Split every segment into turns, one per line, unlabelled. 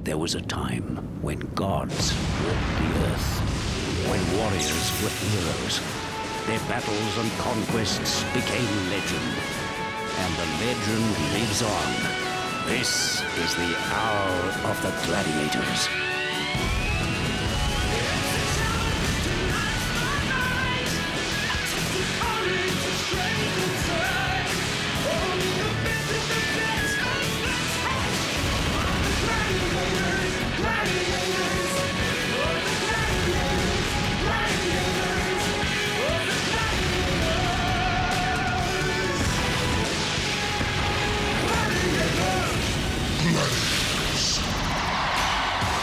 There was a time when gods walked the earth, when warriors were heroes. Their battles and conquests became legend, and the legend lives on. This is the hour of the Gladiators.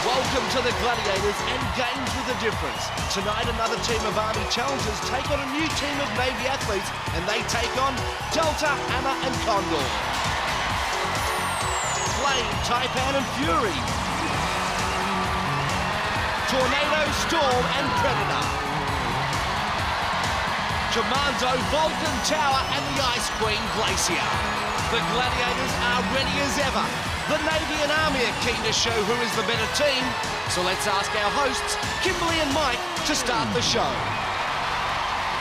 Welcome to the Gladiators and Games with a Difference. Tonight, another team of Army challengers take on a new team of Navy athletes, and they take on Delta, Hammer and Condor. Flame, Taipan and Fury. Tornado, Storm and Predator. Commando, Vulcan Tower and the Ice Queen Glacier. The Gladiators are ready as ever. The Navy and Army are keen to show who is the better team, so let's ask our hosts, Kimberly and Mike, to start the show.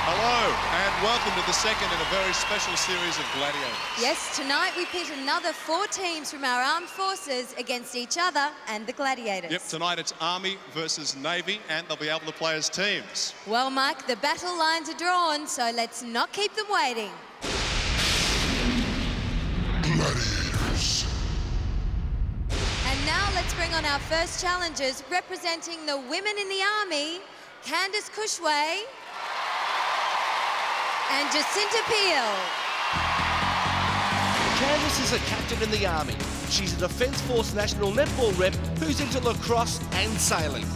Hello, and welcome to the second in a very special series of Gladiators.
Yes, tonight we pit another 4 teams from our armed forces against each other and the Gladiators.
Yep, tonight it's Army versus Navy, and they'll be able to play as teams.
Well, Mike, the battle lines are drawn, so let's not keep them waiting.
Gladiators.
And now let's bring on our first challengers representing the women in the Army, Candice Cushway and Jacinta Peel.
Candice is a captain in the Army. She's a Defence Force National Netball rep who's into lacrosse and sailing.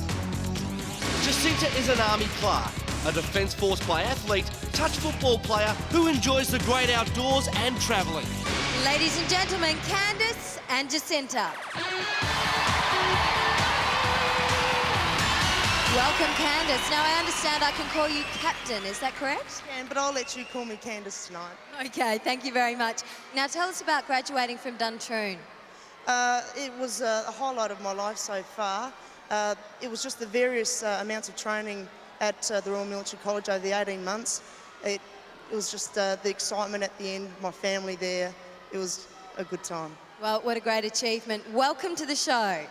Jacinta is an Army clerk, a Defence Force biathlete, touch football player who enjoys the great outdoors and travelling.
Ladies and gentlemen, Candice and Jacinta. Welcome, Candice. Now, I understand I can call you Captain, is that correct?
Can, but I'll let you call me Candice tonight.
Okay, thank you very much. Now, tell us about graduating from Duntroon.
It was a highlight of my life so far. It was just the various amounts of training at the Royal Military College over the 18 months. It was just the excitement at the end, my family there. It was a good time.
Well, what a great achievement. Welcome to the show.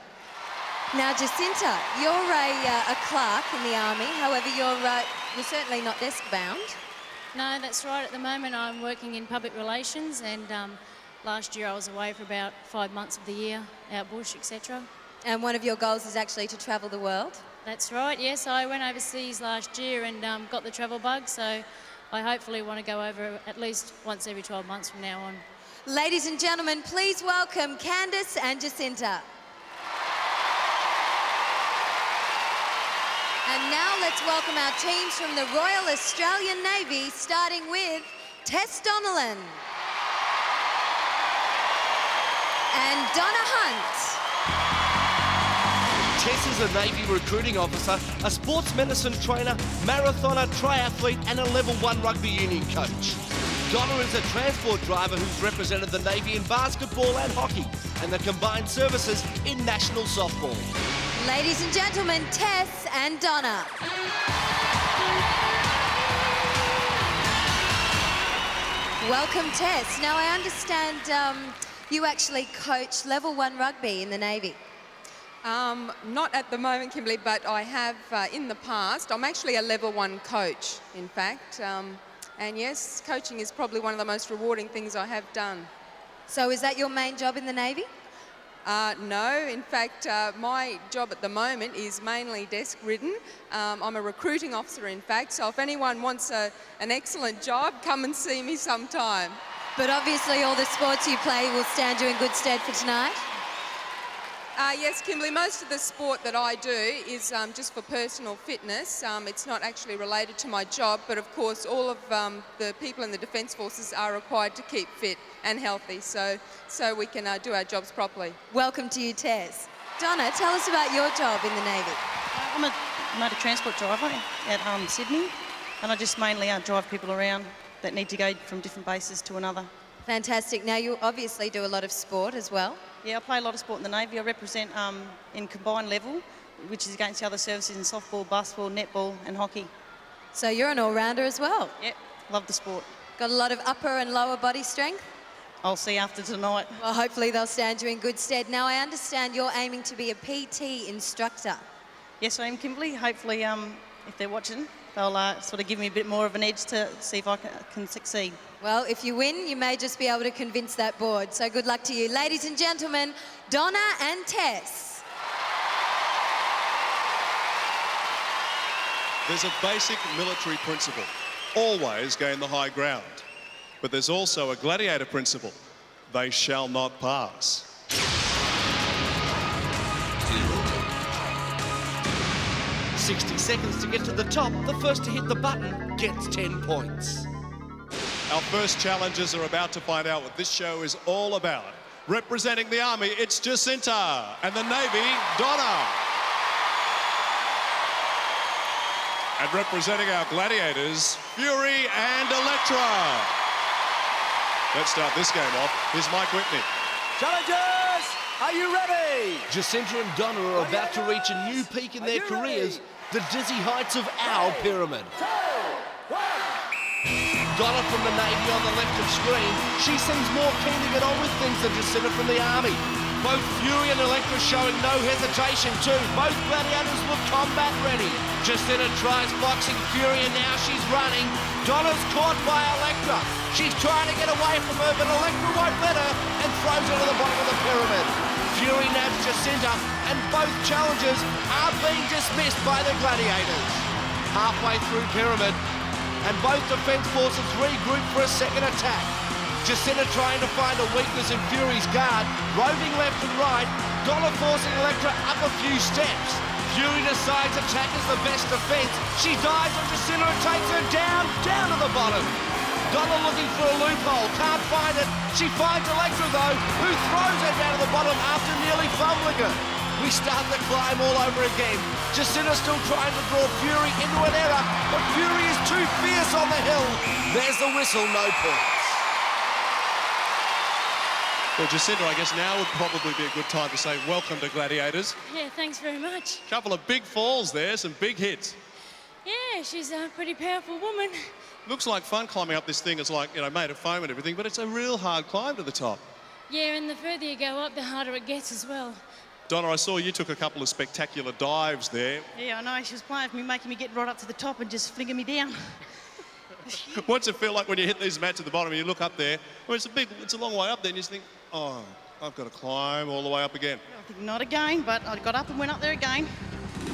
Now, Jacinta, you're a clerk in the Army. However, you're certainly not desk-bound.
No, that's right. At the moment, I'm working in public relations, and last year I was away for about 5 months of the year, out bush, etc.
And one of your goals is actually to travel the world?
That's right, yes. I went overseas last year and got the travel bug, so I hopefully want to go over at least once every 12 months from now on.
Ladies and gentlemen, please welcome Candice and Jacinta. And now let's welcome our teams from the Royal Australian Navy, starting with Tess Donnellan and Donna Hunt.
Tess is a Navy recruiting officer, a sports medicine trainer, marathoner, triathlete and a level 1 rugby union coach. Donna is a transport driver who's represented the Navy in basketball and hockey and the combined services in national softball.
Ladies and gentlemen, Tess and Donna. Welcome, Tess. Now, I understand you actually coach level 1 rugby in the Navy.
Not at the moment, Kimberly, but I have in the past. I'm actually a level 1 coach, in fact. And yes, coaching is probably one of the most rewarding things I have done.
So is that your main job in the Navy?
No, in fact, my job at the moment is mainly desk-ridden. I'm a recruiting officer, in fact, so if anyone wants an excellent job, come and see me sometime.
But obviously all the sports you play will stand you in good stead for tonight?
Yes, Kimberly, most of the sport that I do is just for personal fitness. It's not actually related to my job, but of course all of the people in the Defence Forces are required to keep fit and healthy, so we can do our jobs properly.
Welcome to you, Tess. Donna, tell us about your job in the Navy.
I'm a motor transport driver at Sydney, and I just mainly drive people around that need to go from different bases to another.
Fantastic. Now, you obviously do a lot of sport as well.
Yeah, I play a lot of sport in the Navy. I represent in combined level, which is against the other services in softball, basketball, netball and hockey.
So you're an all-rounder as well.
Yep, love the sport.
Got a lot of upper and lower body strength?
I'll see after tonight.
Well, hopefully they'll stand you in good stead. Now, I understand you're aiming to be a PT instructor.
Yes, I am, Kimberly. Hopefully, if they're watching, they'll sort of give me a bit more of an edge to see if I can succeed.
Well, if you win, you may just be able to convince that board. So good luck to you. Ladies and gentlemen, Donna and Tess.
There's a basic military principle. Always gain the high ground. But there's also a gladiator principle. They shall not pass.
"60 seconds to get to the top. The first to hit the button gets 10 points.
Our first challengers are about to find out what this show is all about. Representing the Army, it's Jacinta, and the Navy, Donna. And representing our Gladiators, Fury and Electra. Let's start this game off. Here's Mike Whitney.
Challengers, are you ready?
Jacinta and Donna are about to reach a new peak in their careers, the dizzy heights of our pyramid. Donna from the Navy on the left of screen. She seems more keen to get on with things than Jacinta from the Army. Both Fury and Electra showing no hesitation too. Both Gladiators look combat ready. Jacinta tries boxing Fury and now she's running. Donna's caught by Electra. She's trying to get away from her, but Electra won't let her and throws her to the bottom of the pyramid. Fury nabs Jacinta and both challengers are being dismissed by the Gladiators. Halfway through pyramid, and both defence forces regroup for a second attack. Jacinta trying to find a weakness in Fury's guard, roving left and right, Donna forcing Electra up a few steps. Fury decides attack is the best defence. She dives on Jacinta and takes her down to the bottom. Donna looking for a loophole, can't find it. She finds Electra though, who throws her down to the bottom after nearly fumbling her. We start the climb all over again. Jacinta still trying to draw Fury into an error, but Fury is too fierce on the hill. There's the whistle, no points.
Well, Jacinta, I guess now would probably be a good time to say welcome to Gladiators.
Yeah, thanks very much.
Couple of big falls there, some big hits.
Yeah, she's a pretty powerful woman.
Looks like fun climbing up this thing. It's like, you know, made of foam and everything, but it's a real hard climb to the top.
Yeah, and the further you go up, the harder it gets as well.
Donna, I saw you took a couple of spectacular dives there.
Yeah, I know. She was playing with me, making me get right up to the top and just flinging me down.
What's it feel like when you hit these mats at the bottom and you look up there? Well, it's a long way up there and you just think, oh, I've got to climb all the way up again.
I think not again, but I got up and went up there again.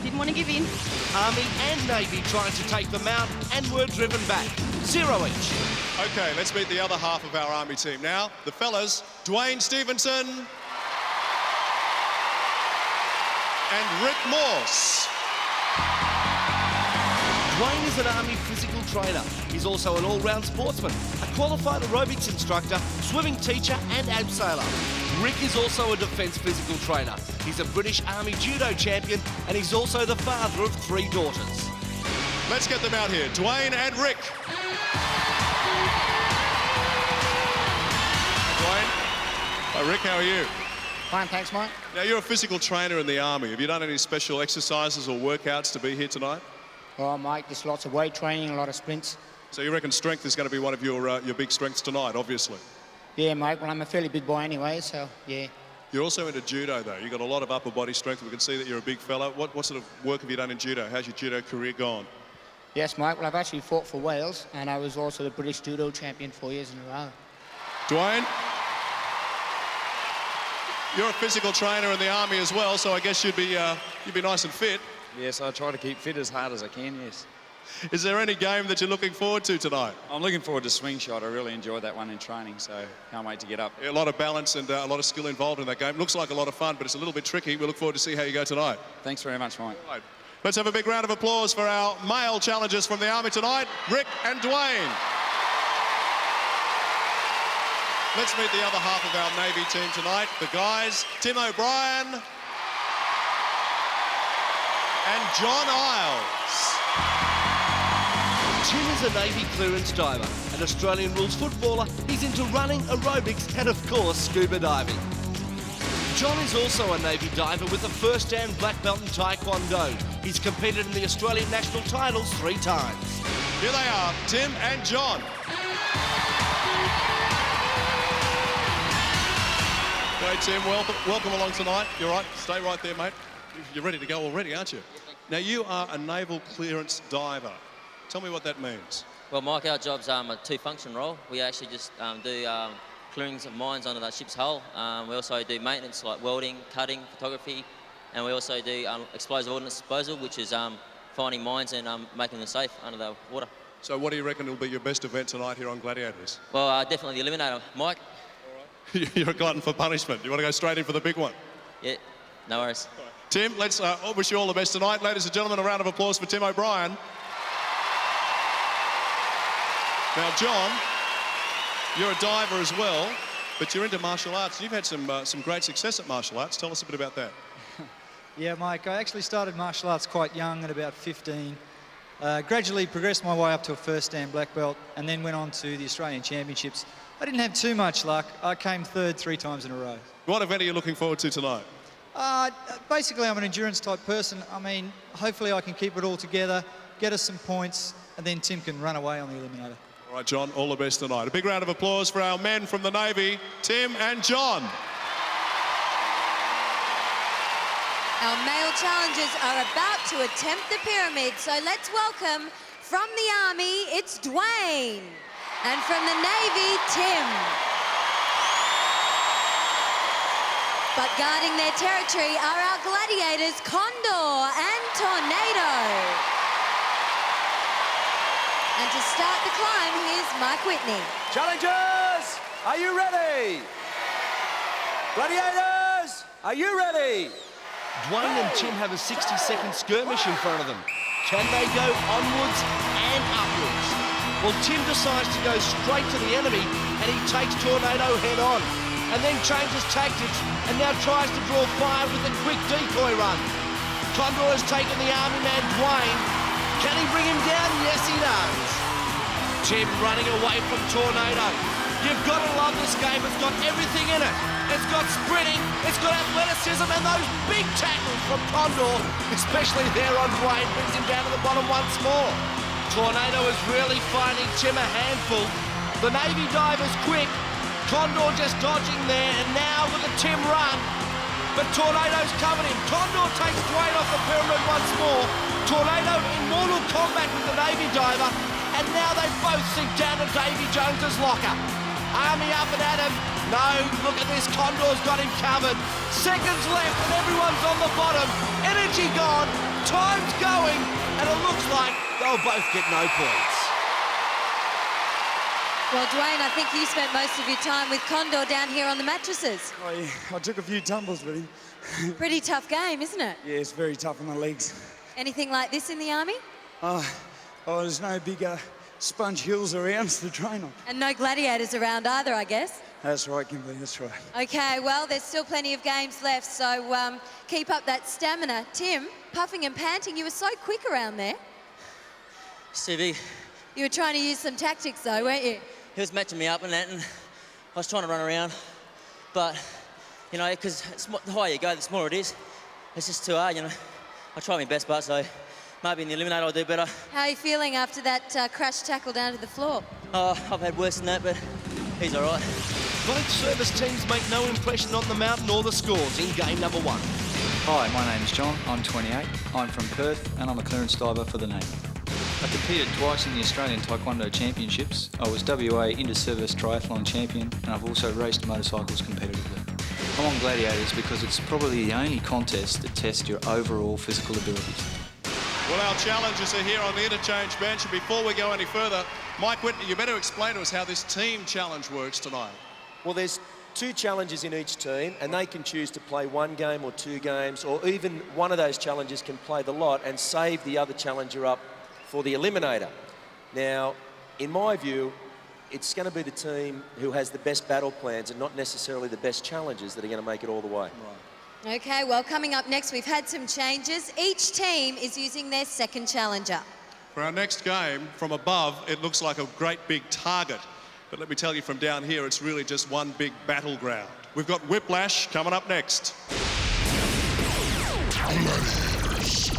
Didn't want to give in.
Army and Navy trying to take them out and were driven back. 0 each.
Okay, let's meet the other half of our Army team now. The fellas, Dwayne Stevenson and Rick Morse.
Dwayne is an Army physical trainer. He's also an all-round sportsman, a qualified aerobics instructor, swimming teacher and abseiler. Rick is also a defence physical trainer. He's a British Army judo champion and he's also the father of 3 daughters.
Let's get them out here, Dwayne and Rick. Dwayne. Hi, Rick, how are you?
Fine, thanks, Mike.
Now, you're a physical trainer in the Army. Have you done any special exercises or workouts to be here tonight?
Well, Mike, there's lots of weight training, a lot of sprints.
So you reckon strength is going to be one of your big strengths tonight, obviously?
Yeah, Mike, well, I'm a fairly big boy anyway, so, yeah.
You're also into judo, though. You've got a lot of upper body strength. We can see that you're a big fella. What sort of work have you done in judo? How's your judo career gone?
Yes, Mike, well, I've actually fought for Wales, and I was also the British judo champion 4 years in a row.
Dwayne? You're a physical trainer in the Army as well, so I guess you'd be nice and fit.
Yes, I try to keep fit as hard as I can, yes.
Is there any game that you're looking forward to tonight?
I'm looking forward to swing shot. I really enjoyed that one in training, so can't wait to get up.
Yeah, a lot of balance and a lot of skill involved in that game. Looks like a lot of fun, but it's a little bit tricky. We look forward to see how you go tonight.
Thanks very much, Mike.
Right. Let's have a big round of applause for our male challengers from the Army tonight, Rick and Dwayne. Let's meet the other half of our Navy team tonight. The guys, Tim O'Brien and John Isles.
Tim is a Navy clearance diver, an Australian rules footballer. He's into running, aerobics and, of course, scuba diving. John is also a Navy diver with a first dan black belt in Taekwondo. He's competed in the Australian national titles 3 times.
Here they are, Tim and John. Hey Tim, welcome along tonight. You're right, stay right there, mate. You're ready to go already, aren't you? Now, you are a naval clearance diver. Tell me what that means.
Well, Mike, our job's a two-function role. We actually just do clearings of mines under the ship's hull. We also do maintenance like welding, cutting, photography, and we also do explosive ordnance disposal, which is finding mines and making them safe under the water.
So what do you reckon will be your best event tonight here on Gladiators?
Well, definitely the Eliminator. Mike?
You're a glutton for punishment. You want to go straight in for the big one?
Yeah, no worries.
Tim, let's wish you all the best tonight. Ladies and gentlemen, a round of applause for Tim O'Brien. Now, John, you're a diver as well, but you're into martial arts. You've had some great success at martial arts. Tell us a bit about that.
Yeah, Mike, I actually started martial arts quite young at about 15. Gradually progressed my way up to a first dan black belt and then went on to the Australian Championships. I didn't have too much luck. I came third 3 times in a row.
What event are you looking forward to tonight?
Basically, I'm an endurance type person. I mean, hopefully I can keep it all together, get us some points, and then Tim can run away on the Eliminator.
All right, John, all the best tonight. A big round of applause for our men from the Navy, Tim and John.
Our male challengers are about to attempt the pyramid, so let's welcome from the Army, it's Dwayne, and from the Navy, Tim. But guarding their territory are our gladiators, Condor and Tornado. And to start the climb, here's Mike Whitney.
Challengers, are you ready? Gladiators, are you ready?
Dwayne and Tim have a 60-second skirmish in front of them. Can they go onwards and upwards? Well, Tim decides to go straight to the enemy and he takes Tornado head on and then changes tactics and now tries to draw fire with a quick decoy run. Condor has taken the army man Dwayne. Can he bring him down? Yes, he does. Tim running away from Tornado. You've got to love this game. It's got everything in it. It's got sprinting, it's got athleticism, and those big tackles from Condor, especially there on Dwayne, brings him down to the bottom once more. Tornado is really finding Tim a handful. The Navy diver's quick. Condor just dodging there, and now with a Tim run. But Tornado's covered him. Condor takes Dwayne off the pyramid once more. Tornado in mortal combat with the Navy diver, and now they both sink down to Davy Jones's locker. Army up and at him. No, look at this, Condor's got him covered. Seconds left and everyone's on the bottom. Energy gone, time's going, and it looks like they'll both get no points.
Well, Dwayne, I think you spent most of your time with Condor down here on the mattresses.
Oh, yeah. I took a few tumbles with him.
Pretty tough game, isn't it?
Yeah, it's very tough on the legs.
Anything like this in the Army?
Oh, there's no bigger sponge hills around to train on.
And no gladiators around either, I guess.
That's right, Kimberly, that's right.
Okay, well, there's still plenty of games left, so keep up that stamina. Tim, puffing and panting, you were so quick around there.
Stevie.
You were trying to use some tactics, though, weren't you?
He was matching me up and that, and I was trying to run around. But, you know, because the higher you go, the smaller it is. It's just too hard, you know. I try my best, but so maybe in the Eliminator I'll do better.
How are you feeling after that crash tackle down to the floor?
Oh, I've had worse than that, but he's all right.
Both service teams make no impression on the mountain or the scores in game number 1.
Hi, my name's John. I'm 28. I'm from Perth, and I'm a clearance diver for the Navy. I competed twice in the Australian Taekwondo Championships. I was WA Inter-Service Triathlon Champion, and I've also raced motorcycles competitively. I'm on Gladiators because it's probably the only contest that tests your overall physical abilities.
Well, our challengers are here on the interchange bench, and before we go any further, Mike Whitney, you better explain to us how this team challenge works tonight.
Well, there's 2 challenges in each team, and they can choose to play 1 game or 2 games, or even one of those challengers can play the lot and save the other challenger up for the Eliminator. Now, in my view, it's going to be the team who has the best battle plans and not necessarily the best challengers that are going to make it all the way.
Right.
Okay, well, coming up next, we've had some changes. Each team is using their second challenger.
For our next game, from above, it looks like a great big target. But let me tell you from down here, it's really just one big battleground. We've got Whiplash coming up next.
Gladiators.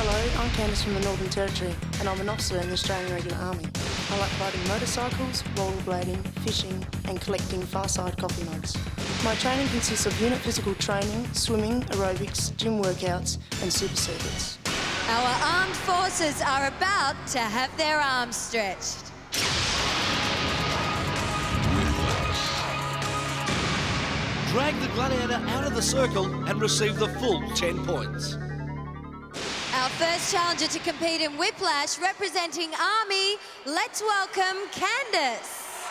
Hello, I'm Candice from the Northern Territory, and I'm an officer in the Australian Regular Army. I like riding motorcycles, rollerblading, fishing, and collecting far-side coffee mugs. My training consists of unit physical training, swimming, aerobics, gym workouts, and super secrets.
Our armed forces are about to have their arms stretched.
Drag the Gladiator out of the circle and receive the full 10 points.
Our first challenger to compete in Whiplash, representing Army, let's welcome Candice.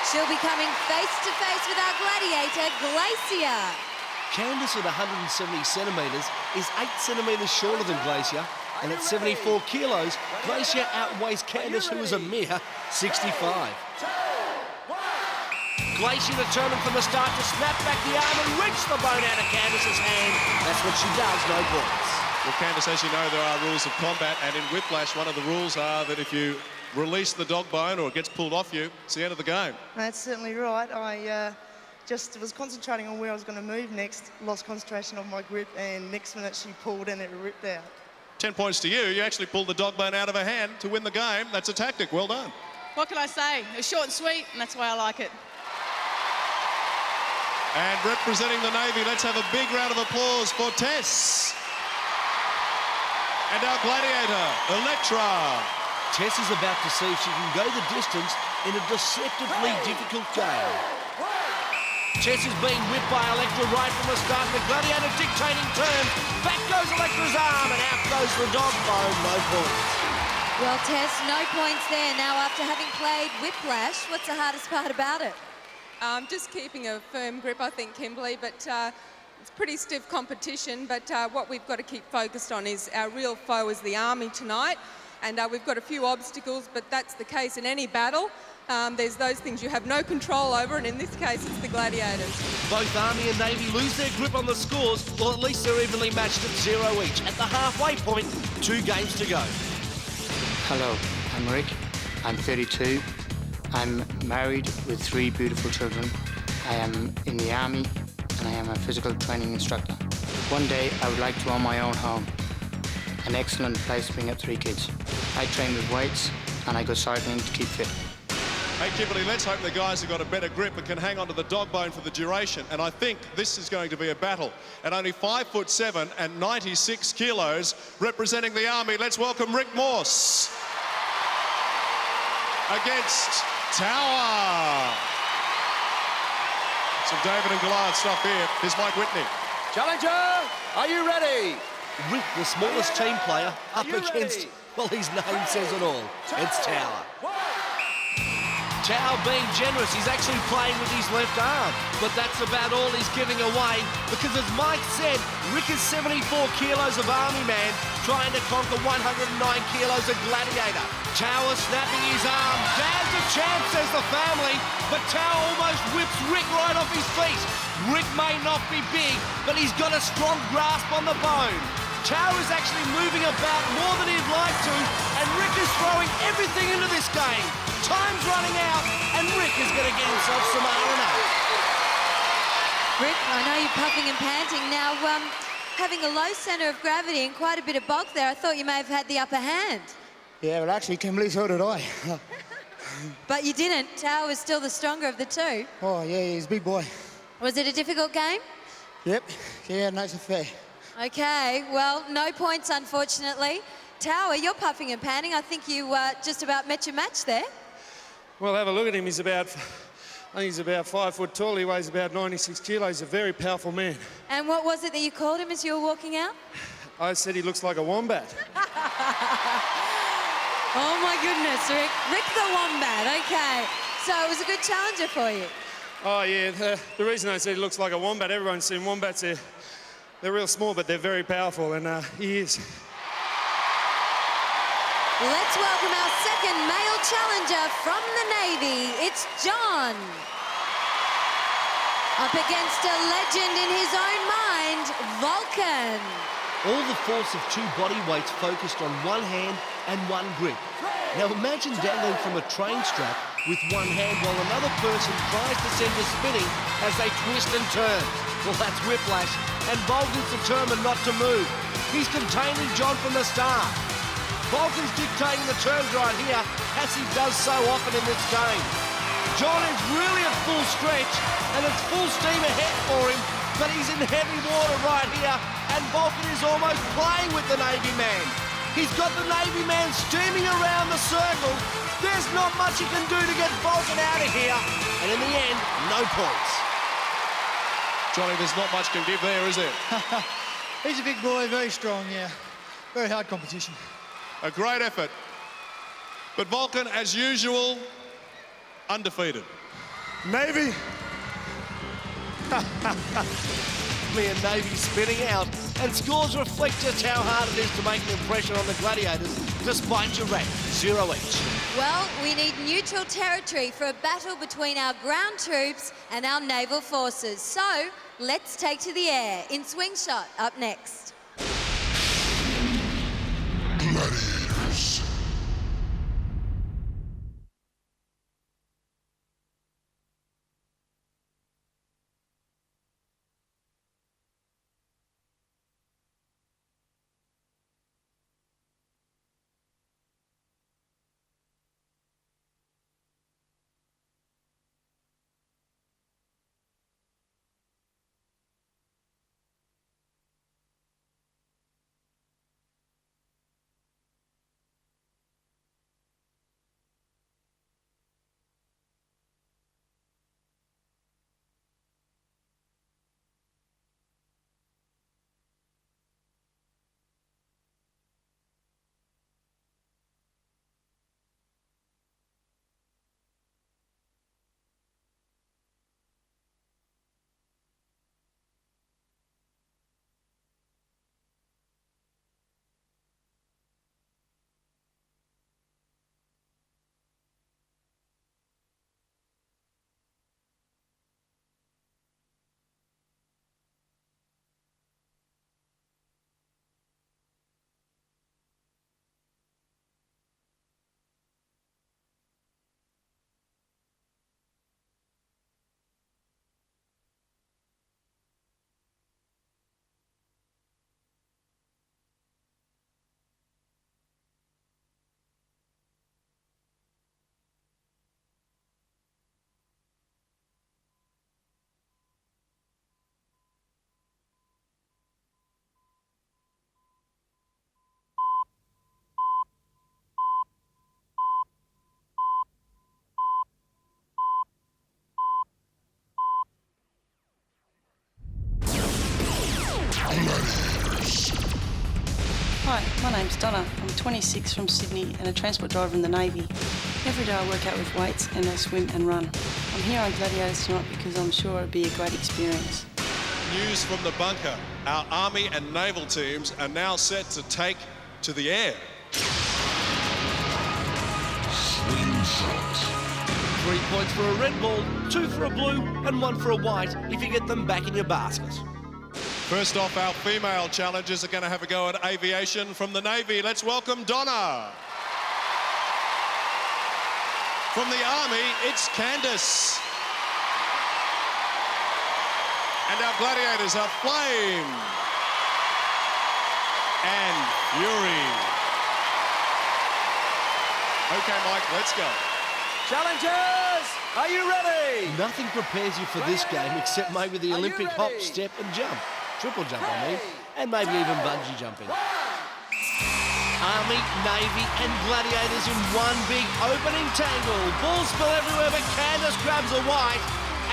She'll be coming face to face with our gladiator, Glacier.
Candice at 170 centimetres is 8 centimetres shorter than Glacier, and at 74 kilos, Glacier outweighs Candice, who is a mere 65. Glacier determined from the start to snap back the arm and reach the bone out of Candice's hand. That's what she does, no points.
Well, Candice, as you know, there are rules of combat, and in Whiplash, one of the rules are that if you release the dog bone or it gets pulled off you, it's the end of the game.
That's certainly right. I just was concentrating on where I was going to move next, lost concentration of my grip, and next minute she pulled and it ripped out.
10 points to you. You actually pulled the dog bone out of her hand to win the game. That's a tactic. Well done.
What can I say? It was short and sweet, and that's why I like it.
And representing the Navy, let's have a big round of applause for Tess. And our gladiator, Electra.
Tess is about to see if she can go the distance in a deceptively difficult game. Tess is being whipped by Electra right from the start. The gladiator dictating terms. Back goes Electra's arm and out goes the dog bone. No points.
Well, Tess, no points there. Now, after having played Whiplash, what's the hardest part about it?
Just keeping a firm grip, I think, Kimberly, but it's pretty stiff competition. But what we've got to keep focused on is our real foe is the Army tonight. And we've got a few obstacles, but that's the case in any battle. There's those things you have no control over, and in this case, it's the Gladiators.
Both Army and Navy lose their grip on the scores, well, at least they're evenly matched at 0 each. At the halfway point, 2 games to go.
Hello, I'm Rick. I'm 32. I'm married with 3 beautiful children. I am in the Army, and I am a physical training instructor. One day, I would like to own my own home. An excellent place to bring up 3 kids. I train with weights, and I go cycling to keep fit.
Hey, Kimberly, let's hope the guys have got a better grip and can hang on to the dog bone for the duration. And I think this is going to be a battle. At only 5'7" and 96 kilos, representing the Army, let's welcome Rick Morse against Tower. Some David and Goliath stuff here. Here's Mike Whitney.
Challenger, are you ready?
Rick, the smallest team player, up against, well, his name says it all. It's Tower. Tower being generous, he's actually playing with his left arm, but that's about all he's giving away because, as Mike said, Rick is 74 kilos of Army man trying to conquer 109 kilos of Gladiator. Tower snapping his arm. Dad's a champ, says the family, but Tower almost whips Rick right off his feet. Rick may not be big, but he's got a strong grasp on the bone. Tower is actually moving about more than he'd like to, and Rick is throwing everything into this game. Time's running out, and Rick is going to get himself some R&A.
Rick, I know you're puffing and panting. Now, having a low centre of gravity and quite a bit of bulk there, I thought you may have had the upper hand.
Yeah, well, actually, Kimberly, so did I.
But you didn't. Tower was still the stronger of the two.
Oh, yeah, he's a big boy.
Was it a difficult game?
Yep. Yeah, nice and fair.
Okay, well, no points, unfortunately. Tower, you're puffing and panting. I think you just about met your match there.
Well, have a look at him. He's about, I think he's about 5 foot tall. He weighs about 96 kilos. A very powerful man.
And what was it that you called him as you were walking out?
I said he looks like a wombat.
Oh, my goodness, Rick. Rick the Wombat, okay. So it was a good challenger for you.
Oh, yeah. The reason I said he looks like a wombat, everyone's seen wombats. They're real small, but they're very powerful, and he is.
Let's welcome our second male challenger from the Navy. It's John. Up against a legend in his own mind, Vulcan.
All the force of two body weights focused on one hand and one grip. Now imagine dangling from a train strap with one hand while another person tries to send you spinning as they twist and turn. Well, that's Whiplash, and Vulcan's determined not to move. He's containing John from the start. Vulcan's dictating the terms right here, as he does so often in this game. John is really at full stretch, and it's full steam ahead for him, but he's in heavy water right here, and Vulcan is almost playing with the Navy man. He's got the Navy man steaming around the circle. There's not much he can do to get Vulcan out of here, and in the end, no points.
Johnny, there's not much can give there, is there?
He's a big boy, very strong, yeah. Very hard competition.
A great effort. But Vulcan, as usual, undefeated.
Navy.
Me and Navy spinning out, and scores reflect just how hard it is to make an impression on the Gladiators, despite your rank, 0 each.
Well, we need neutral territory for a battle between our ground troops and our naval forces. So, let's take to the air in Swing Shot up next.
Gladiators.
Hi, my name's Donna. I'm 26 from Sydney and a transport driver in the Navy. Every day I work out with weights and I swim and run. I'm here on Gladiators tonight because I'm sure it'll be a great experience.
News from the bunker. Our Army and Naval teams are now set to take to the air.
Swing shot.
3 points for a red ball, 2 for a blue, and 1 for a white if you get them back in your basket.
First off, our female challengers are going to have a go at aviation from the Navy. Let's welcome Donna. From the Army, it's Candice. And our Gladiators are Flame and Fury. Okay, Mike, let's go.
Challengers, are you ready?
Nothing prepares you for this game except maybe the Olympic hop, step and jump. Triple jump, I mean, and maybe even bungee jumping. Army, Navy and Gladiators in one big opening tangle. Balls spill everywhere, but Candice grabs a white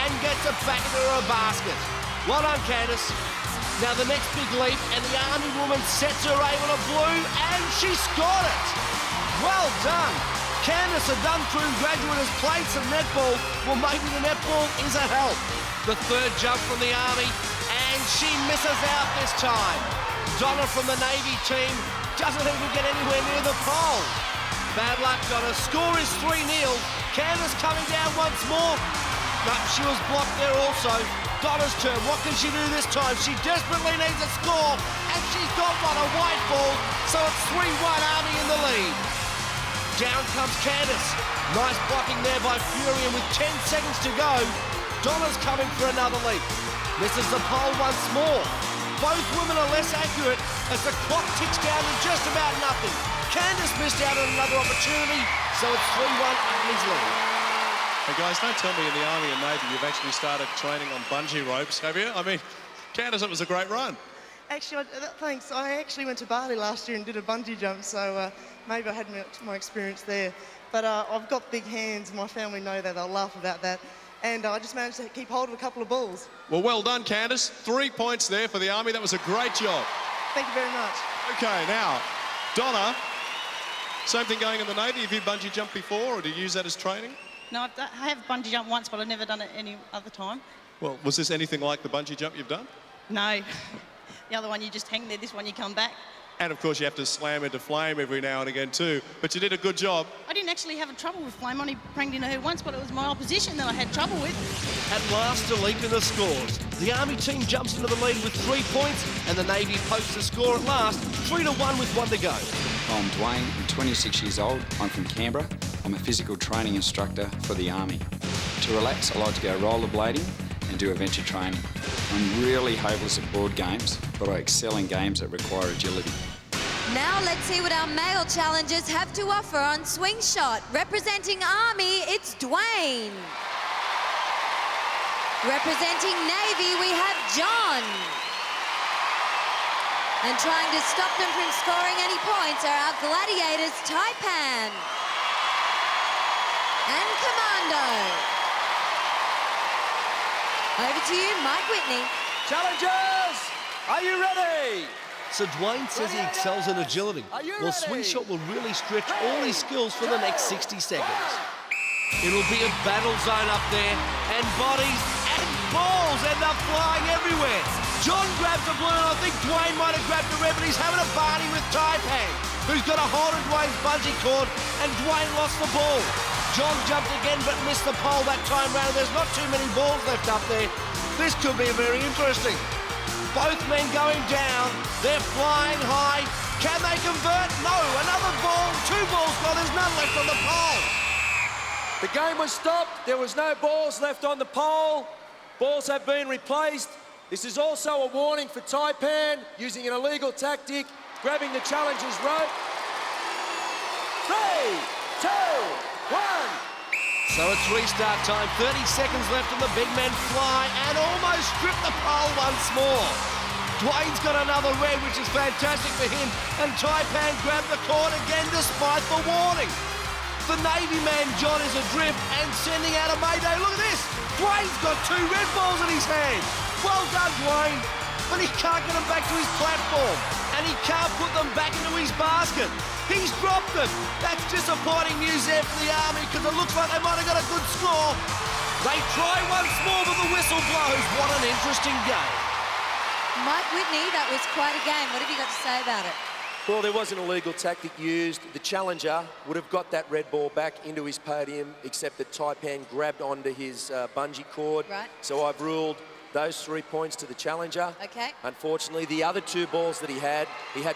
and gets it back into her basket. Well done, Candice. Now the next big leap, and the Army woman sets her aim on a blue, and she scored it. Well done. Candice had done through graduate as plates and netball. Well, maybe the netball is a help. The third jump from the Army, and she misses out this time. Donna from the Navy team doesn't even get anywhere near the pole. Bad luck, Donna. Score is 3-0. Candice coming down once more. No, she was blocked there also. Donna's turn. What can she do this time? She desperately needs a score, and she's got one, a white ball, so it's 3-1 Army in the lead. Down comes Candice. Nice blocking there by Fury, and with 10 seconds to go, Donna's coming for another leap. Misses the pole once more. Both women are less accurate as the clock ticks down to just about nothing. Candice missed out on another opportunity, so it's 3-1 Army's lead.
Hey guys, don't tell me in the Army and Navy you've actually started training on bungee ropes, have you? I mean, Candice, it was a great run.
Actually, thanks. I actually went to Bali last year and did a bungee jump, so maybe I had my experience there. But I've got big hands. My family know that. They'll laugh about that. And I just managed to keep hold of a couple of balls.
Well done, Candice. 3 points there for the Army. That was a great job.
Thank you very much.
Okay, now, Donna, same thing going in the Navy. Have you bungee jumped before, or do you use that as training?
No, I have bungee jumped once, but I've never done it any other time.
Well, was this anything like the bungee jump you've done?
No. The other one, you just hang there. This one, you come back.
And, of course, you have to slam into Flame every now and again, too. But you did a good job.
I didn't actually have trouble with Flame. I only pranged into her once, but it was my opposition that I had trouble with.
At last, a leap in the scores. The Army team jumps into the lead with 3 points, and the Navy posts the score at last, 3-1 with 1 to go.
I'm Dwayne, I'm 26 years old, I'm from Canberra. I'm a physical training instructor for the Army. To relax, I like to go rollerblading and do adventure training. I'm really hopeless at board games, but I excel in games that require agility.
Now let's see what our male challengers have to offer on swing shot. Representing Army, it's Dwayne. Representing Navy, we have John. And trying to stop them from scoring any points are our Gladiators, Taipan and Commando. Over to you, Mike Whitney.
Challengers, are you ready?
So Dwayne says he excels in agility. Well, swing shot will really stretch all his skills for the next 60 seconds. It'll be a battle zone up there, and bodies and balls end up flying everywhere. John grabs the blue, and I think Dwayne might have grabbed the red, but he's having a barney with Taipan, who's got a hold of Dwayne's bungee cord, and Dwayne lost the ball. John jumped again, but missed the pole that time round. There's not too many balls left up there. This could be very interesting. Both men going down. They're flying high. Can they convert? No. Another ball. 2 balls gone. There's none left on the pole.
The game was stopped. There was no balls left on the pole. Balls have been replaced. This is also a warning for Taipan using an illegal tactic, grabbing the challenger's rope. 3, 2, 1.
So it's restart time. 30 seconds left and the big men fly and almost strip the pole once more. Dwayne's got another red, which is fantastic for him, and Taipan grabbed the cord again despite the warning. The Navy man, John, is adrift and sending out a mayday. Look at this. Dwayne's got 2 red balls in his hand. Well done, Dwayne. But he can't get them back to his platform. and he can't put them back into his basket. He's dropped them. That's disappointing news there for the Army because it looks like they might have got a good score. They try once more, but the whistle blows. What an interesting game.
Mike Whitney, that was quite a game. What have you got to say about it?
Well, there was an illegal tactic used. The challenger would have got that red ball back into his podium, except that Taipan grabbed onto his bungee cord.
Right.
So I've ruled those 3 points to the challenger.
Okay.
Unfortunately, the other 2 balls that he had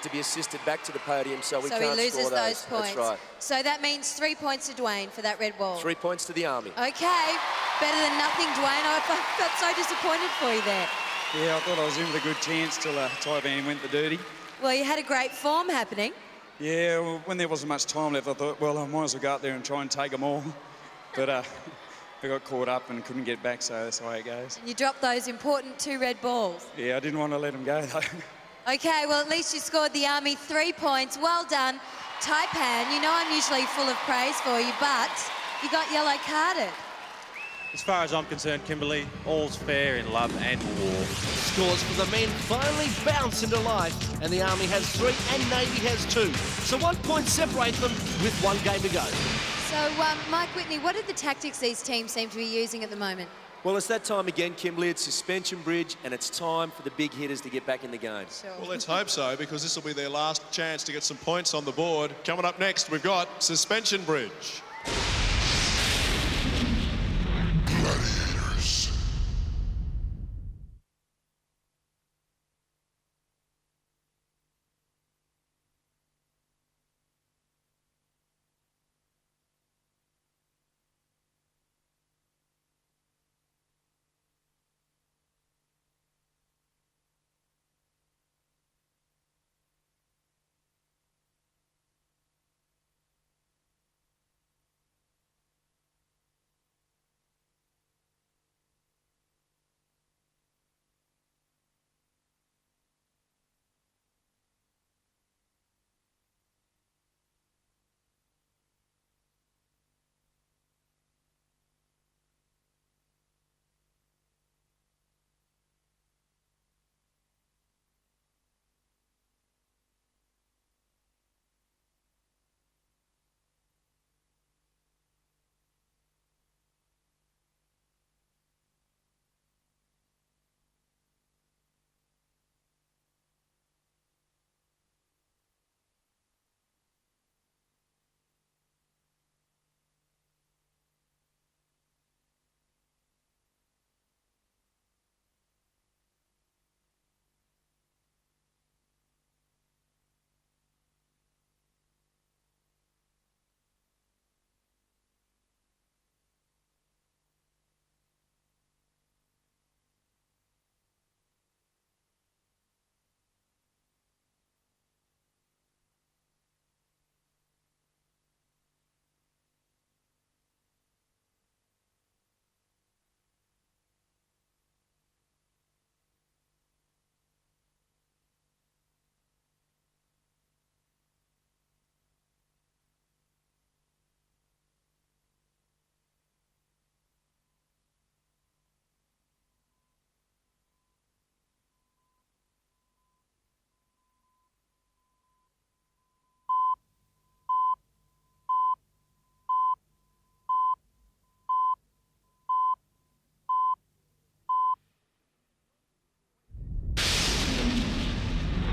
to be assisted back to the podium, so he can't
he loses
score
those points.
That's right.
So that means 3 points to Dwayne for that red ball.
3 points to the Army.
Okay, better than nothing, Dwayne. I felt so disappointed for you there.
Yeah, I thought I was in with a good chance till Taipan went the dirty.
Well, you had a great form happening.
Yeah, well, when there wasn't much time left, I thought, well, I might as well go out there and try and take them all. But I got caught up and couldn't get back, so that's the way it goes.
And you dropped those important 2 red balls.
Yeah, I didn't want to let them go, though.
Okay, well, at least you scored the Army 3 points. Well done. Taipan, you know I'm usually full of praise for you, but you got yellow carded.
As far as I'm concerned, Kimberly, all's fair in love and war.
Scores for the men finally bounce into life, and the Army has 3 and Navy has 2. So 1 point separate them with 1 game to go.
So, Mike Whitney, what are the tactics these teams seem to be using at the moment?
Well, it's that time again, Kimberley. It's suspension bridge, and it's time for the big hitters to get back in the game.
Sure.
Well, let's hope so, because this will be their last chance to get some points on the board. Coming up next, we've got suspension bridge.
Gladiators.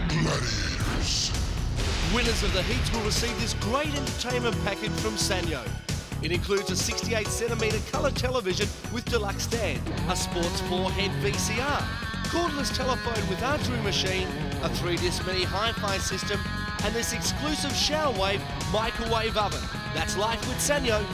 Gladiators.
Winners of the heats will receive this great entertainment package from Sanyo. It includes a 68cm colour television with deluxe stand, a Sports 4-head VCR, cordless telephone with archery machine, a 3-disc mini hi-fi system, and this exclusive shower wave microwave oven. That's life with Sanyo.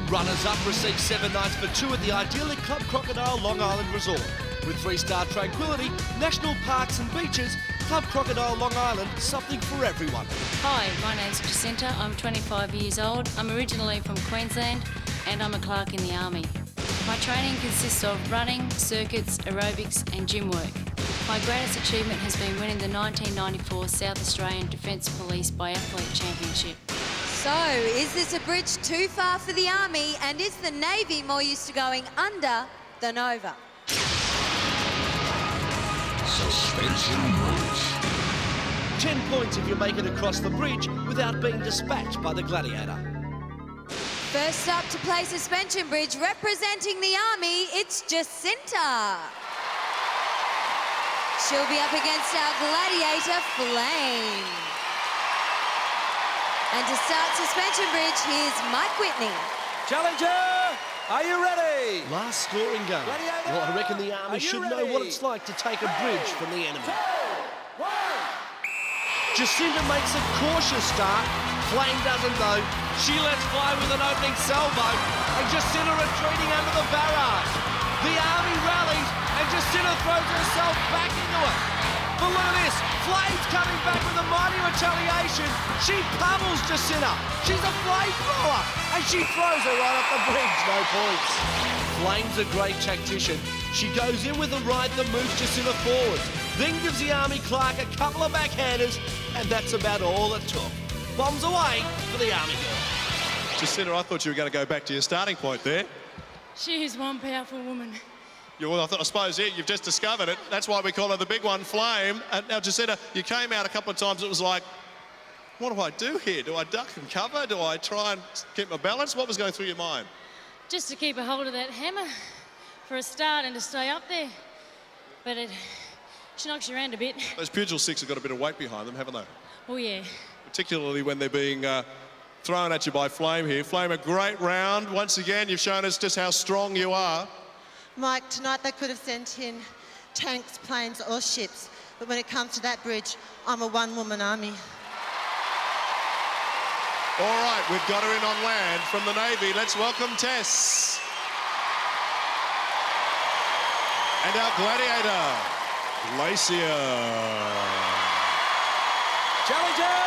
Runners-up receive 7 nights for 2 at the idyllic Club Crocodile Long Island Resort. With 3-star tranquility, national parks and beaches, Club Crocodile Long Island, something for everyone.
Hi, my name's Jacinta. I'm 25 years old. I'm originally from Queensland and I'm a clerk in the Army. My training consists of running, circuits, aerobics and gym work. My greatest achievement has been winning the 1994 South Australian Defence Police Biathlete Championship.
So, is this a bridge too far for the Army, and is the Navy more used to going under than over?
Suspension bridge.
10 points if you make it across the bridge without being dispatched by the Gladiator.
First up to play suspension bridge, representing the Army, it's Jacinta. She'll be up against our Gladiator, Flame. And to start suspension bridge, here's Mike Whitney.
Challenger, are you ready?
Last scoring game.
Gladiator,
well, I reckon the Army should know what it's like to take a bridge from the enemy. Jacinta makes a cautious start. Flame doesn't though. She lets fly with an opening salvo, and Jacinta retreating under the barrage. The Army rallies, and Jacinta throws herself back into it. But look at this, Flame's coming back with a mighty retaliation. She pummels Jacinta. She's a flamethrower, and she throws her right up the bridge, no points. Flame's a great tactician. She goes in with a right that moves Jacinta forward, then gives the Army Clark a couple of backhanders, and that's about all it took. Bombs away for the Army girl.
Jacinta, I thought you were going to go back to your starting point there.
She is one powerful woman.
Yeah, well, I suppose you've just discovered it. That's why we call her the big one, Flame. Now, Jacinta, you came out a couple of times. It was like, what do I do here? Do I duck and cover? Do I try and keep my balance? What was going through your mind?
Just to keep a hold of that hammer for a start and to stay up there. But she knocks you around a bit.
Those Pugil 6 have got a bit of weight behind them, haven't they?
Oh, yeah.
Particularly when they're being thrown at you by Flame here. Flame, a great round. Once again, you've shown us just how strong you are.
Mike, tonight they could have sent in tanks, planes or ships, but when it comes to that bridge, I'm a one-woman army.
All right, we've got her in on land from the Navy. Let's welcome Tess. And our Gladiator, Glacier.
Challenger,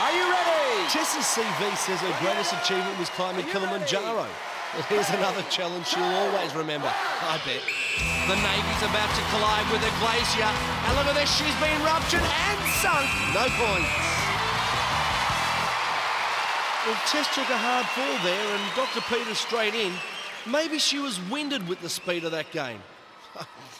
are you ready?
Tess's CV says her greatest achievement was climbing Kilimanjaro. Well, here's another challenge she'll always remember, I bet. The Navy's about to collide with a Glacier. And look at this, she's been ruptured and sunk. No points. Well, Tess took a hard fall there and Dr. Peters straight in. Maybe she was winded with the speed of that game.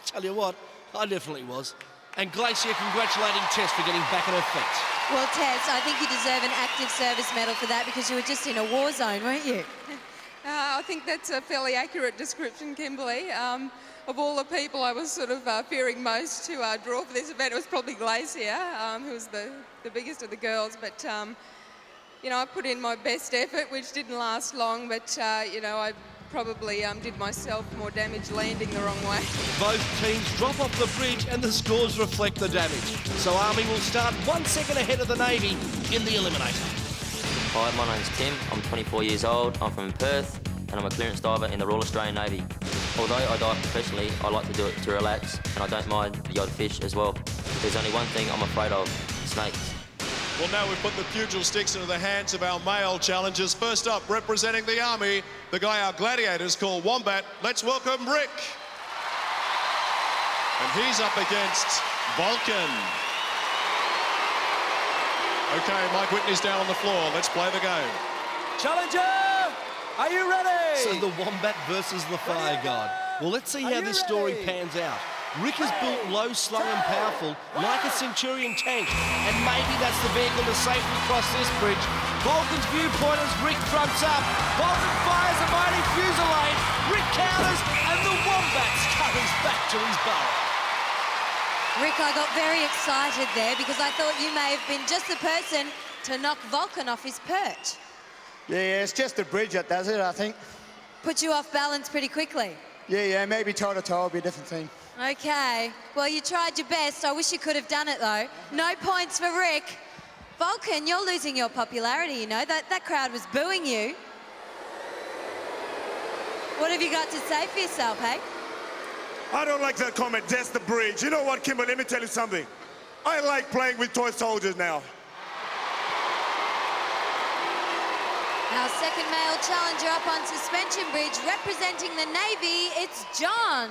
Tell you what, I definitely was. And Glacier congratulating Tess for getting back on her feet.
Well, Tess, I think you deserve an active service medal for that because you were just in a war zone, weren't you?
I think that's a fairly accurate description, Kimberly. Of all the people I was sort of fearing most to draw for this event, it was probably Glacier, who was the biggest of the girls. But, you know, I put in my best effort, which didn't last long, but, you know, I probably did myself more damage landing the wrong way.
Both teams drop off the bridge and the scores reflect the damage. So Army will start 1 second ahead of the Navy in the Eliminator.
Hi, my name's Tim. I'm 24 years old. I'm from Perth, and I'm a clearance diver in the Royal Australian Navy. Although I dive professionally, I like to do it to relax, and I don't mind the odd fish as well. There's only one thing I'm afraid of: snakes.
Well, now we've put the Pugil sticks into the hands of our male challengers. First up, representing the Army, the guy our Gladiators call Wombat. Let's welcome Rick. And he's up against Vulcan. Okay, Mike Whitney's down on the floor. Let's play the game.
Challenger, are you ready?
So the Wombat versus the Fire God. Well, let's see how this story pans out. Rick is built low, slow and powerful, like a Centurion tank. And maybe that's the vehicle to safely cross this bridge. Vulcan's viewpoint as Rick fronts up. Vulcan fires a mighty fusillade. Rick counters, and the Wombat scuttles back to his burrow.
Rick, I got very excited there because I thought you may have been just the person to knock Vulcan off his perch.
Yeah, it's just the bridge that does it, I think.
Put you off balance pretty quickly.
Yeah, maybe toe-to-toe will be a different thing.
Okay, well, you tried your best. I wish you could have done it, though. No points for Rick. Vulcan, you're losing your popularity, you know. That crowd was booing you. What have you got to say for yourself, hey?
I don't like that comment, just the bridge. You know what, Kimber, let me tell you something. I like playing with toy soldiers now.
Our second male challenger up on suspension bridge, representing the Navy, it's John.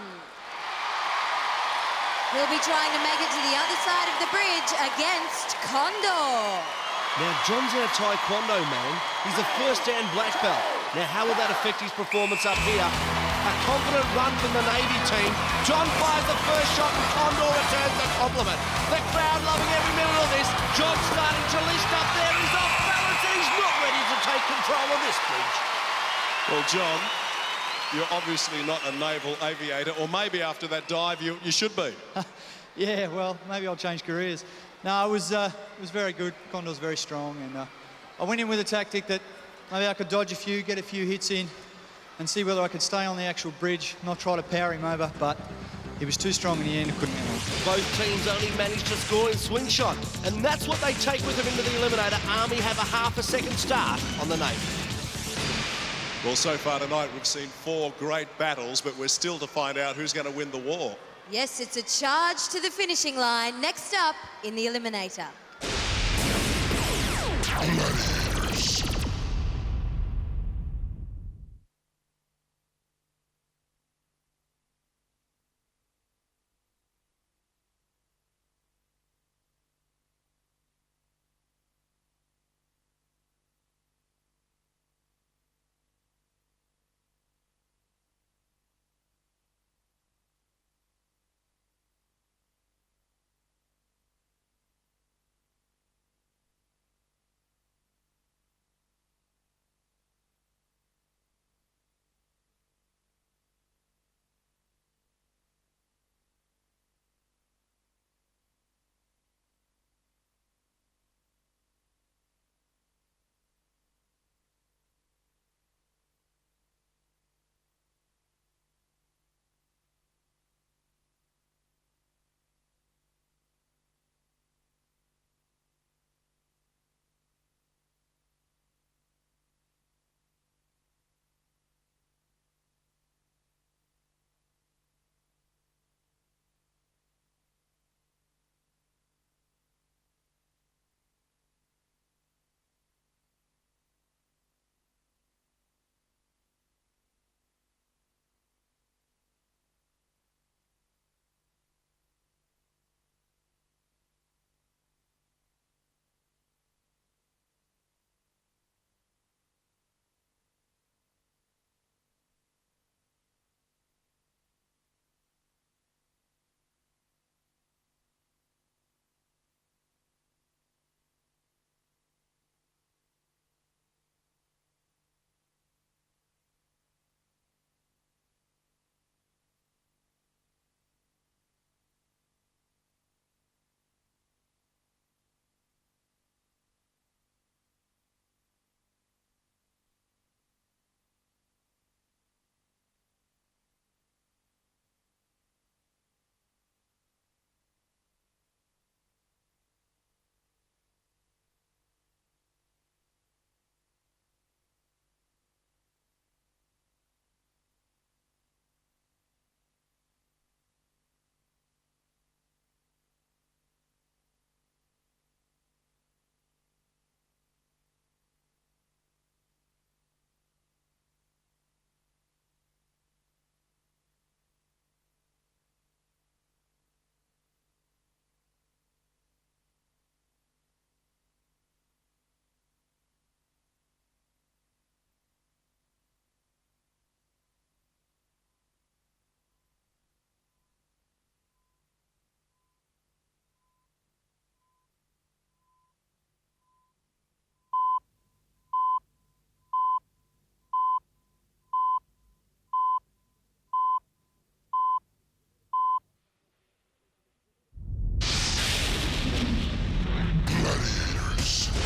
He'll be trying to make it to the other side of the bridge against Condor.
Now, John's our Taekwondo man. He's a first-hand black belt. Now, how will that affect his performance up here? A confident run from the Navy team. John fires the first shot and Condor returns the compliment. The crowd loving every minute of this. John starting to list up there. He's off balance. He's not ready to take control of this bridge.
Well, John, you're obviously not a naval aviator, or maybe after that dive you should be.
Yeah, well, maybe I'll change careers. No, it was very good. Condor's very strong, and I went in with a tactic that maybe I could dodge a few, get a few hits in, and see whether I could stay on the actual bridge, not try to power him over, but he was too strong in the end, I couldn't handle it.
Both teams only managed to score in swing shot, and that's what they take with them into the Eliminator. Army have a half a second start on the Navy.
Well, so far tonight we've seen 4 great battles, but we're still to find out who's going to win the war.
Yes, it's a charge to the finishing line. Next up in the Eliminator.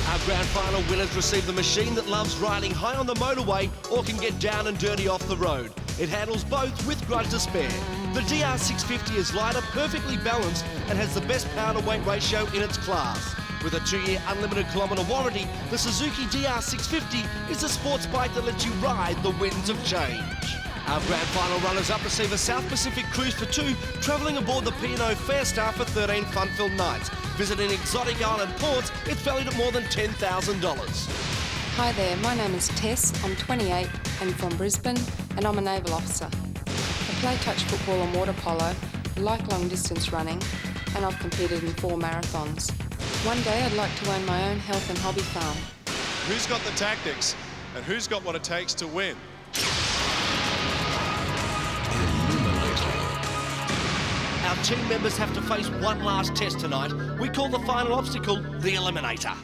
Our grand final winners receive the machine that loves riding high on the motorway or can get down and dirty off the road. It handles both with grudge to spare. The DR650 is lighter, perfectly balanced, and has the best power to weight ratio in its class. With a 2-year unlimited kilometre warranty, the Suzuki DR650 is a sports bike that lets you ride the winds of change. Our grand final runners-up receive a South Pacific cruise for 2, travelling aboard the P&O Fairstar for 13 fun-filled nights. Visiting exotic island ports, it's valued at more than $10,000.
Hi there, my name is Tess, I'm 28 and from Brisbane, and I'm a naval officer. I play touch football and water polo, like long distance running, and I've competed in 4 marathons. One day I'd like to own my own health and hobby farm.
Who's got the tactics and who's got what it takes to win?
Our team members have to face one last test tonight. We call the final obstacle the Eliminator.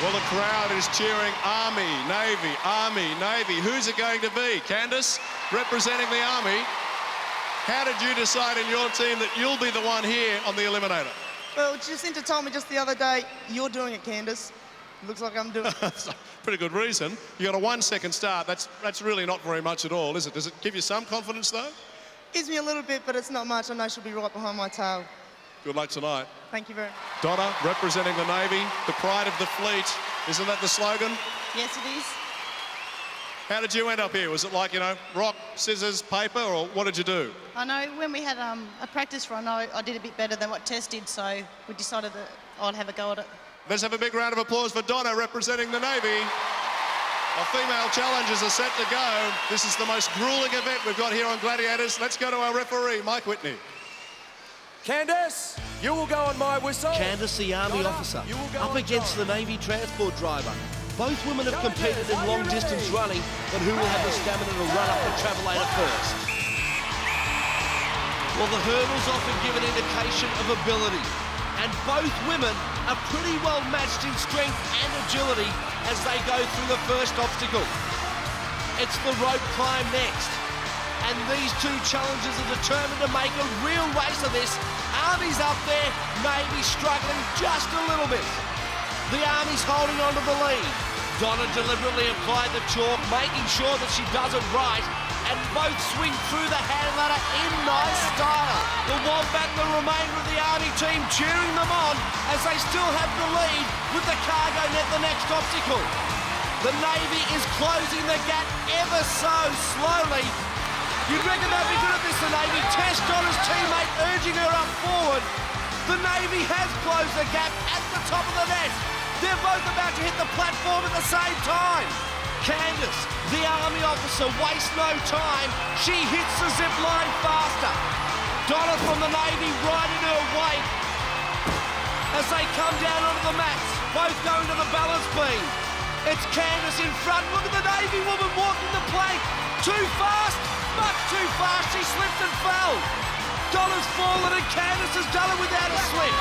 Well, the crowd is cheering Army, Navy. Who's it going to be? Candice, representing the Army. How did you decide in your team that you'll be the one here on the Eliminator?
Well, Jacinta told me just the other day, you're doing it, Candice. Looks like I'm doing it.
That's a pretty good reason. You got a 1 second start. That's really not very much at all, is it? Does it give you some confidence, though?
Gives me a little bit, but it's not much. I know she'll be right behind my tail.
Good luck tonight.
Thank you very much.
Donna, representing the Navy, the pride of the fleet. Isn't that the slogan?
Yes, it is.
How did you end up here? Was it like, you know, rock, scissors, paper, or what did you do?
I know when we had a practice run, I did a bit better than what Tess did, so we decided that I'd have a go at it.
Let's have a big round of applause for Donna, representing the Navy. Our female challengers are set to go. This is the most grueling event we've got here on Gladiators. Let's go to our referee, Mike Whitney.
Candice, you will go on my whistle.
Candice, the Army officer, up against the Navy transport driver. Both women have competed in long-distance running, but who will have the stamina to run up the travelator first? Well, the hurdles often give an indication of ability, and both women are pretty well matched in strength and agility as they go through the first obstacle. It's the rope climb next, and these two challengers are determined to make a real race of this. Army's up there, Navy struggling just a little bit. The Army's holding on to the lead. Donna deliberately applied the chalk, making sure that she does it right, and both swing through the hand ladder in nice style. The Wombat and the remainder of the Army team cheering them on as they still have the lead with the cargo net the next obstacle. The Navy is closing the gap ever so slowly. You'd reckon they'd be good at this, the Navy. Tess, Donna's teammate, urging her up forward. The Navy has closed the gap at the top of the net. They're both about to hit the platform at the same time. Candice, the Army officer, wastes no time. She hits the zip line faster. Donna from the Navy right in her wake as they come down onto the mats, both going to the balance beam. It's Candice in front. Look at the Navy woman walking the plank. Too fast, much too fast. She slipped and fell. Donna's fallen and Candice has done it without a slip.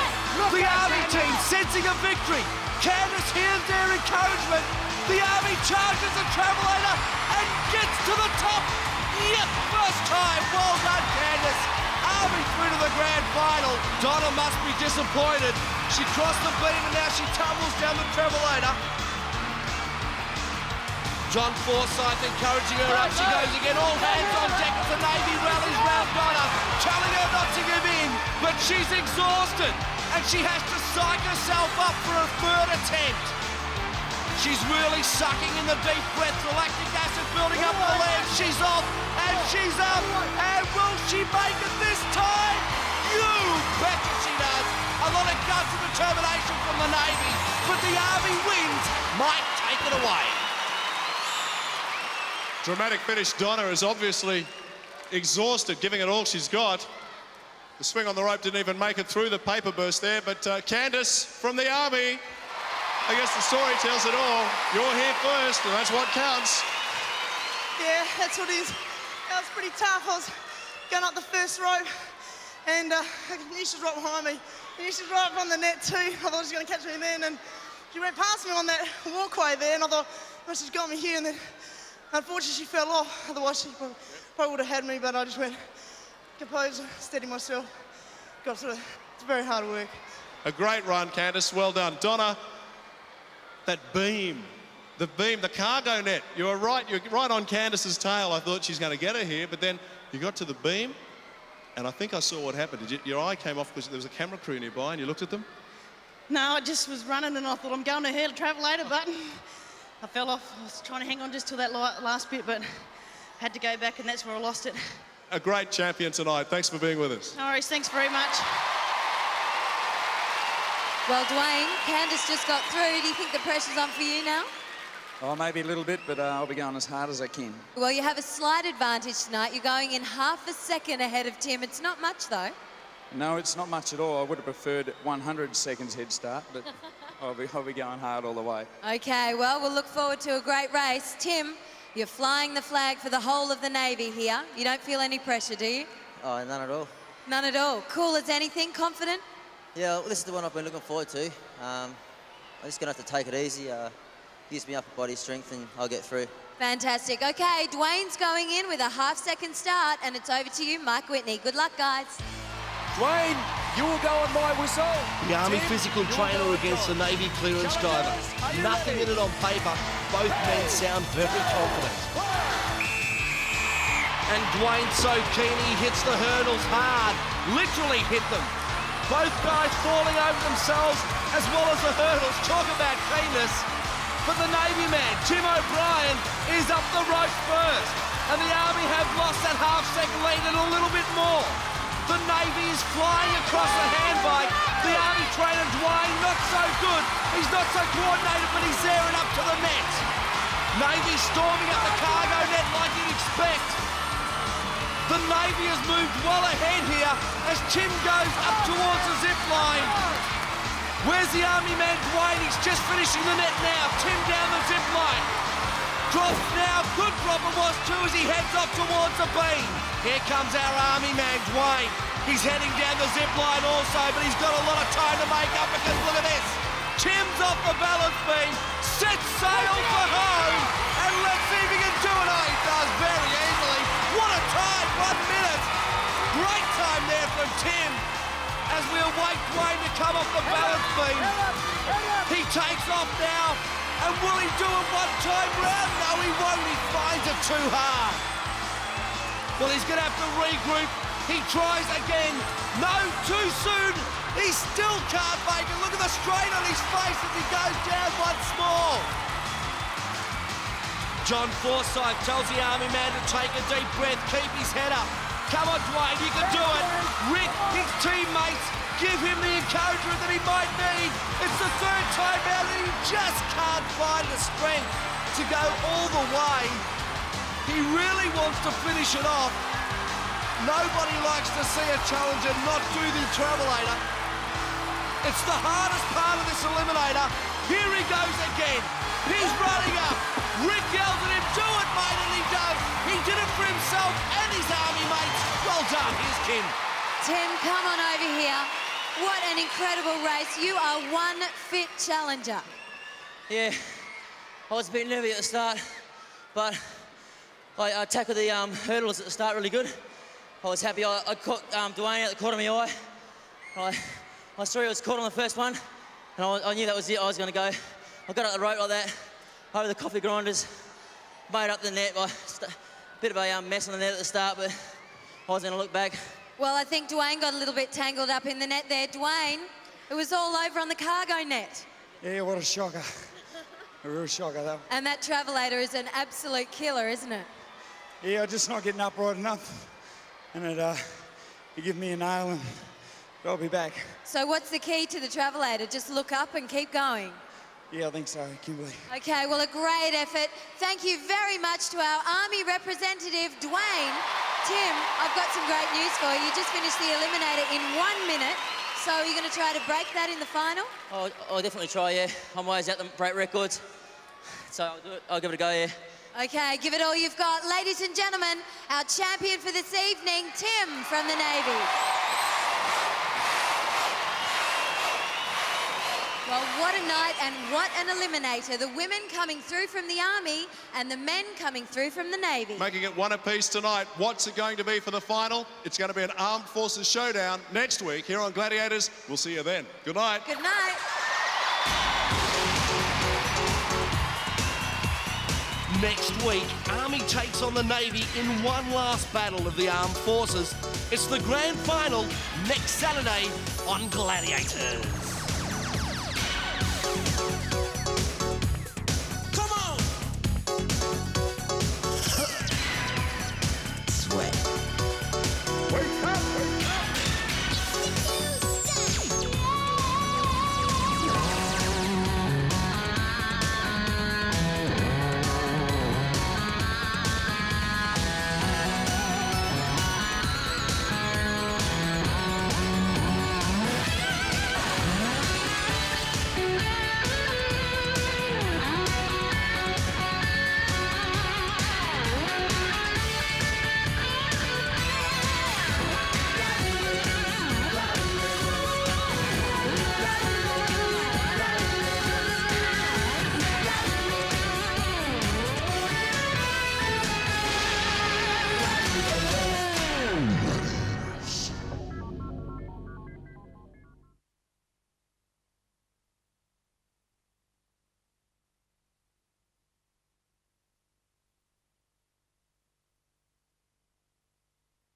The Army team sensing a victory. Candice hears their encouragement. The Army charges the travelator and gets to the top. Yep, first time. Well done, Candice. Army through to the grand final. Donna must be disappointed. She crossed the beam and now she tumbles down the travelator. John Forsyth encouraging her up. She goes again. All hands on deck as the Navy rallies round Donna, telling her not to give in. But she's exhausted and she has to psych herself up for a third attempt. She's really sucking in the deep breath. The lactic acid building up the legs. She's off and she's up. And will she make it this time? You betcha she does. A lot of guts and determination from the Navy. But the Army wins. Might take it away.
Dramatic finish. Donna is obviously exhausted, giving it all she's got. The swing on the rope didn't even make it through the paper burst there, but Candice from the Army, I guess the story tells it all. You're here first, and that's what counts.
Yeah, that's what it is. That was pretty tough. I was going up the first rope, and I knew she was right behind me. I knew she was right up on the net too. I thought she was going to catch me then, and she went past me on that walkway there, and I thought, well, she's got me here, and then unfortunately she fell off. Otherwise she probably would have had me, but I just went composed, steady myself, got through it. It's very hard work.
A great run, Candice. Well done. Donna, that beam, the cargo net. You're right on Candice's tail. I thought she's going to get her here, but then you got to the beam, and I think I saw what happened. Your eye came off because there was a camera crew nearby, and you looked at them?
No, I just was running and I thought I'm going to hit a travelator button. I fell off. I was trying to hang on just till that last bit, but had to go back, and that's where I lost it.
A great champion tonight. Thanks for being with us.
No worries, thanks very much.
Well, Dwayne, Candice just got through. Do you think the pressure's on for you now?
Oh, maybe a little bit, but I'll be going as hard as I can.
Well, you have a slight advantage tonight. You're going in half a second ahead of Tim. It's not much, though.
No, it's not much at all. I would have preferred 100 seconds head start, but I'll be going hard all the way.
Okay, well, we'll look forward to a great race. Tim, you're flying the flag for the whole of the Navy here. You don't feel any pressure, do you?
Oh, none at all.
None at all. Cool as anything, confident?
Yeah, well, this is the one I've been looking forward to. I'm just going to have to take it easy, use my upper body strength, and I'll get through.
Fantastic. Okay, Dwayne's going in with a half-second start, and it's over to you, Mike Whitney. Good luck, guys.
Dwayne, you will go on my whistle.
The Army physical trainer against the Navy clearance driver. Nothing in it on paper. Both men sound very confident. And Dwayne's so keen he hits the hurdles hard. Literally hit them. Both guys falling over themselves as well as the hurdles. Talk about keenness. But the Navy man, Tim O'Brien, is up the rope first. And the Army have lost that half-second lead and a little bit more. The Navy is flying across the handbike. The Army trainer, Dwayne, not so good. He's not so coordinated, but he's there and up to the net. Navy storming up the cargo net like you'd expect. The Navy has moved well ahead here as Tim goes up towards the zip line. Where's the Army man, Dwayne? He's just finishing the net now. Tim down the zip line. Drops now. Good drop it was too as he heads off towards the beam. Here comes our Army man, Dwayne. He's heading down the zip line also, but he's got a lot of time to make up because look at this. Tim's off the balance beam, sets sail for home, and let's see if he can do it. Oh, he does very easily. What a time, 1 minute. Great time there from Tim as we await Dwayne to come off the balance beam. He takes off now, and will he do it one time round? No, he won't. He finds it too hard. Well, he's going to have to regroup. He tries again. No, too soon. He still can't make it. Look at the strain on his face as he goes down once more. John Forsyth tells the Army man to take a deep breath, keep his head up. Come on, Dwayne, you can do it. Rick, his teammates, give him the encouragement that he might need. It's the third time out and he just can't find the strength to go all the way. He really wants to finish it off. Nobody likes to see a challenger not do the Travelator. It's the hardest part of this Eliminator. Here he goes again. He's running up. Rick yells at him, do it, mate, and he does. He did it for himself and his Army mates. Well done. Here's Kim.
Tim, come on over here. What an incredible race. You are one fit challenger.
Yeah, I was a bit nervy at the start, but I tackled the hurdles at the start really good. I was happy. I caught Dwayne at the corner of my eye. I saw he was caught on the first one, and I knew that was it. I was going to go. I got up the rope like that, over the coffee grinders, made up the net. A bit of a mess on the net at the start, but I was going to look back.
Well, I think Dwayne got a little bit tangled up in the net there. Dwayne, it was all over on the cargo net.
Yeah, what a shocker. A real shocker, though.
And that Travelator is an absolute killer, isn't it?
Yeah, just not getting upright enough. And it give me a nail and I'll be back.
So what's the key to the Travelator? Just look up and keep going.
Yeah, I think so, Kimberly.
Okay, well, a great effort. Thank you very much to our Army representative, Dwayne. Tim, I've got some great news for you. You just finished the Eliminator in 1 minute. So are you going to try to break that in the final?
Oh, I'll definitely try, yeah. I'm always out to break records. So I'll do it. I'll give it a go, yeah.
Okay, give it all you've got. Ladies and gentlemen, our champion for this evening, Tim from the Navy. Well, what a night and what an Eliminator. The women coming through from the Army and the men coming through from the Navy.
Making it one apiece tonight. What's it going to be for the final? It's going to be an Armed Forces showdown next week here on Gladiators. We'll see you then. Good night.
Good night.
Next week, Army takes on the Navy in one last battle of the Armed Forces. It's the grand final next Saturday on Gladiators.